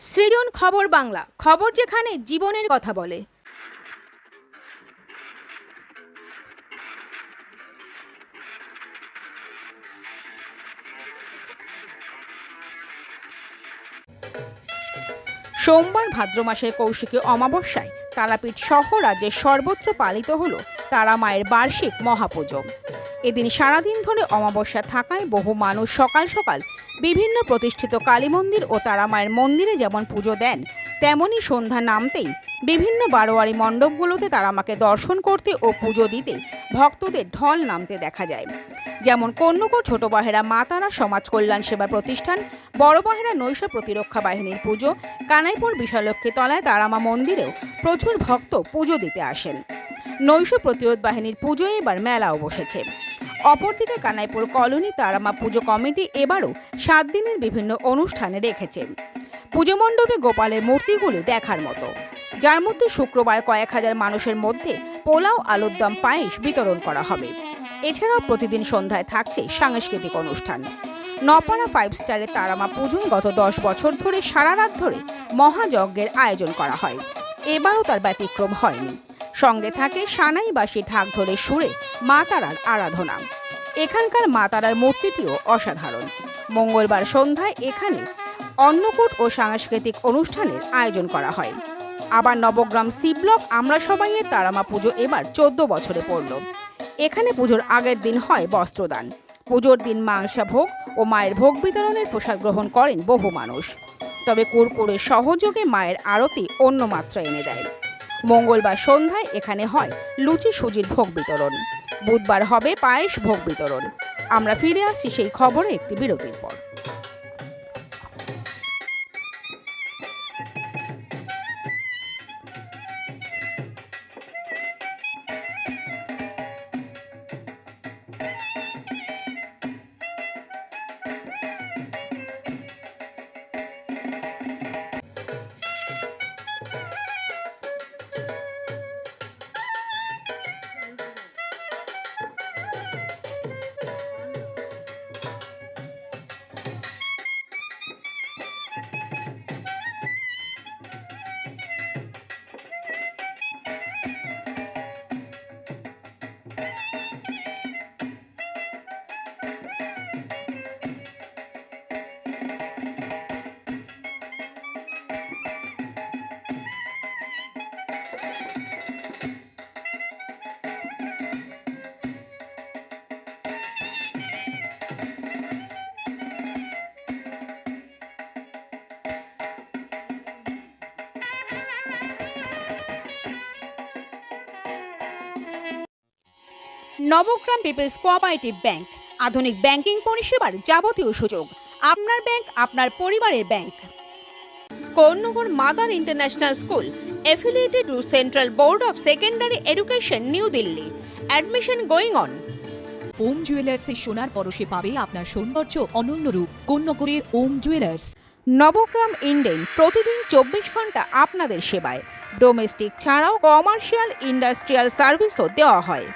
সৃজন খবর বাংলা, খবর যেখানে জীবনের কথা বলে। সোমবার ভাদ্র মাসের কৌশিকী অমাবস্যায় তারাপীঠ সহ রাজ্যের সর্বত্র পালিত হল তারা মায়ের বার্ষিক মহাপুজো। এদিন সারাদিন ধরে অমাবস্যা থাকায় বহু মানুষ সকাল সকাল বিভিন্ন প্রতিষ্ঠিত কালী মন্দির ও তারা মায়ের মন্দিরে যেমন পুজো দেন, তেমনি সন্ধ্যা নামতেই বিভিন্ন বারোয়ারি মণ্ডপগুলোতে তারা মাকে দর্শন করতে ও পুজো দিতে ভক্তদের ঢল নামতে দেখা যায়। যেমন কন্যকর ছোট বাহেরা মা তারা সমাজ কল্যাণ সেবা প্রতিষ্ঠান, বড় বাহেরা নৈশ প্রতিরক্ষা বাহিনীর পুজো, কানাইপুর বিশালক্ষী তলায় তারামা মন্দিরেও প্রচুর ভক্ত পুজো দিতে আসেন। নৈশ প্রতিরোধ বাহিনীর পুজোয় এবার মেলাও বসেছে। অপরদিকে কানাইপুর কলোনি তারামা পুজো কমিটি এবারও 7 দিনের বিভিন্ন অনুষ্ঠানে রেখেছে। পুজো মণ্ডপে গোপালের মূর্তিগুলি দেখার মতো, যার মধ্যে শুক্রবার কয়েক হাজার মানুষের মধ্যে পোলাও, আলুর দম, পায়েস বিতরণ করা হবে। এছাড়াও প্রতিদিন সন্ধ্যায় থাকছে সাংস্কৃতিক অনুষ্ঠান। নপাড়া 5 স্টারের তারামা পুজোয় গত 10 বছর ধরে সারা রাত ধরে মহাযজ্ঞের আয়োজন করা হয়। এবারও তার ব্যতিক্রম হয়নি। সঙ্গে থাকে সানাইবাসী ঢাক ঢোলের সুরে মা তারার আরাধনা। এখানকার মা তারার মূর্তিটিও অসাধারণ। মঙ্গলবার সন্ধ্যায় এখানে অন্নকূট ও সাংস্কৃতিক অনুষ্ঠানের আয়োজন করা হয়। আবার নবগ্রাম সি ব্লক আমরা সবাইয়ের তারামা পুজো এবার 14 বছরে পড়ল। এখানে পুজোর আগের দিন হয় বস্ত্রদান। পুজোর দিন মাংসা ভোগ ও মায়ের ভোগ বিতরণের প্রসাদ গ্রহণ করেন বহু মানুষ। তবে কুরকুরের সহযোগে মায়ের আরতি অন্য মাত্রা এনে দেয়। মঙ্গলবার সন্ধ্যায় এখানে হয় লুচি সুজির ভোগ বিতরণ। বুধবার হবে পায়েস ভোগ বিতরণ। আমরা ফিরে আসছি সেই খবরে একটি বিরতির পর। নবগ্রাম পিপলস কোঅপারেটিভ ব্যাংক, আধুনিক ব্যাংকিং পরিষেবার যাবতীয় সুযোগ। আপনার ব্যাংক, আপনার পরিবারের bank. Konnagar mother international school, affiliated to Central Board of Secondary Education, new Delhi. Admission going on. Om জুয়েলার্সের সোনার পরশে পাবে আপনার সৌন্দর্য অনন্য রূপ। কন্যগরের ওম জুয়েলার্স। নবগ্রাম ইন্ডেন প্রতিদিন 24 ঘন্টা আপনাদের সেবায়। ডোমেস্টিক ছাড়াও কমার্শিয়াল, ইন্ডাস্ট্রিয়াল সার্ভিসও দেওয়া হয়।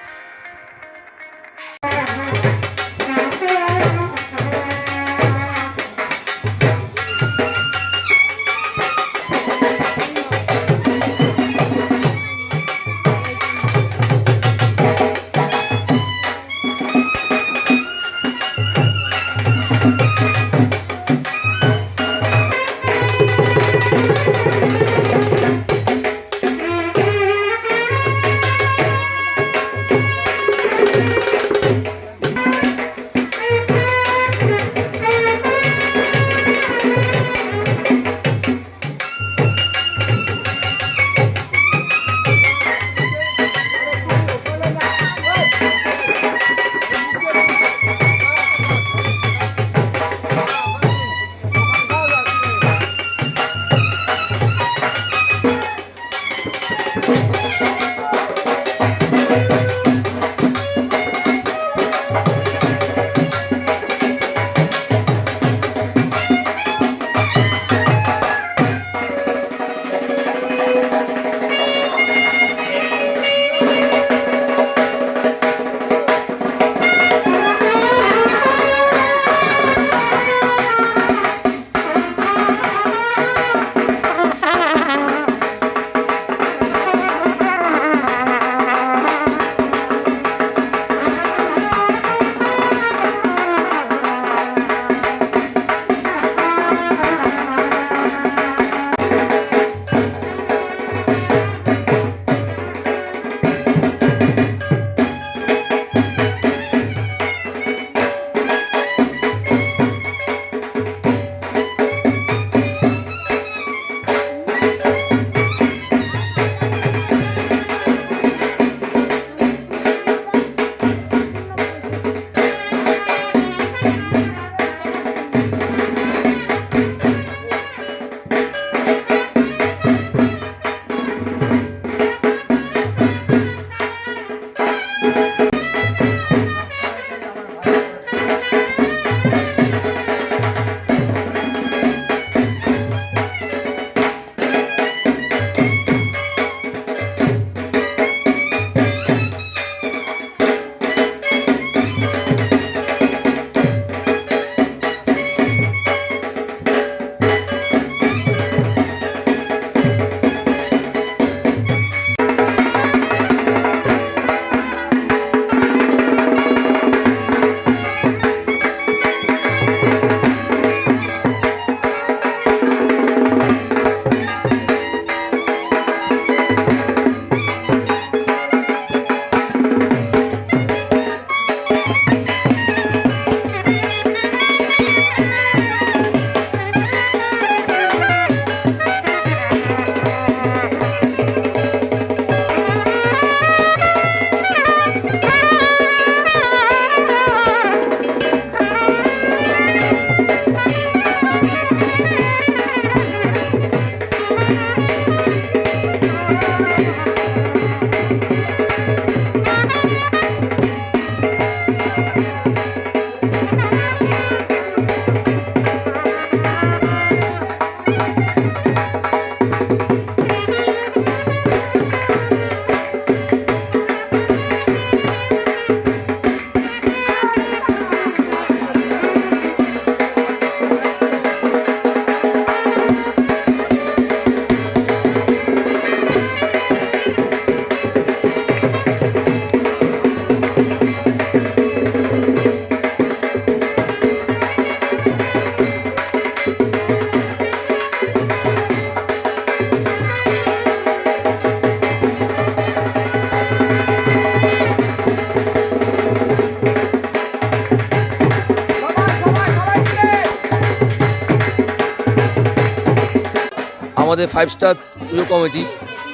আমাদের 5 স্টার পুজো কমিটি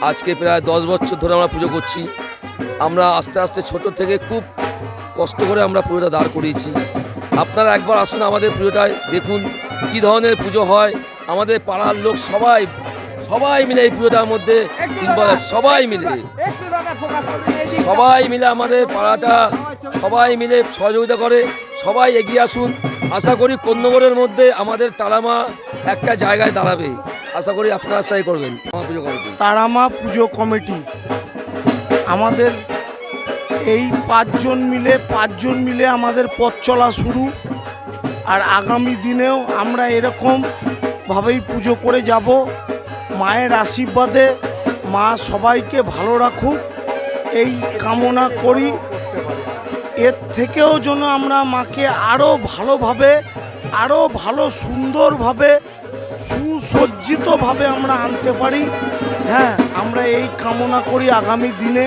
আজকে প্রায় 10 বছর ধরে আমরা পুজো করছি। আমরা আস্তে আস্তে ছোট থেকে খুব কষ্ট করে আমরা পুজোটা দাঁড় করিয়েছি। আপনারা একবার আসুন আমাদের পুজোটায়, দেখুন কী ধরনের পুজো হয়। আমাদের পাড়ার লোক সবাই মিলে এই পুজোটার মধ্যে সবাই মিলে আমাদের পাড়াটা সবাই মিলে সহযোগিতা করে। সবাই এগিয়ে আসুন। আশা করি কোন্নগরের মধ্যে আমাদের তারামা একটা জায়গায় দাঁড়াবে। আশা করি আপনারা সাহায্য করবেন। আমার পুজো কমিটি তারামা পুজো কমিটি আমাদের এই পাঁচজন মিলে আমাদের পথ চলা শুরু। আর আগামী দিনেও আমরা এরকমভাবেই পুজো করে যাব। মায়ের আশীর্বাদে মা সবাইকে ভালো রাখুক এই কামনা করি। এর থেকেও যেন আমরা মাকে আরও ভালোভাবে, আরও ভালো সুন্দরভাবে, সুসজ্জিতভাবে আমরা আনতে পারি। হ্যাঁ, আমরা এই কামনা করি আগামী দিনে।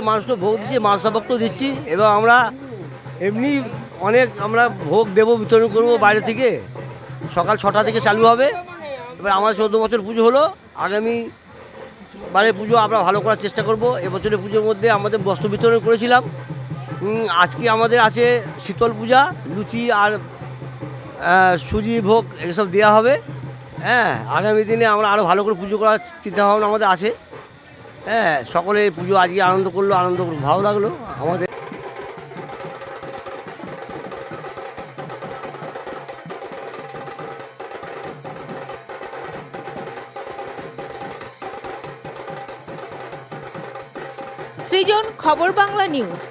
মানুষকে ভোগ দিচ্ছি, মাংসাভক্ত দিচ্ছি এবং আমরা এমনি অনেক আমরা ভোগ দেবো, বিতরণ করবো বাইরে থেকে। সকাল 6টা থেকে চালু হবে। এবার আমাদের 14 বছর পুজো হলো, আগামী বারে পুজো আমরা ভালো করার চেষ্টা করব। এবছরের পুজোর মধ্যে আমাদের বস্ত্র বিতরণ করেছিলাম। আজকে আমাদের আছে শীতল পূজা, লুচি আর সুজি ভোগ এসব দেওয়া হবে। হ্যাঁ, আগামী দিনে আমরা আরও ভালো করে পুজো করার চিন্তাভাবনা আমাদের আছে। হ্যাঁ, সকলে পুজো আজকে আনন্দ করলো, ভালো লাগলো আমাদের। সৃজন, খবর বাংলা নিউজ।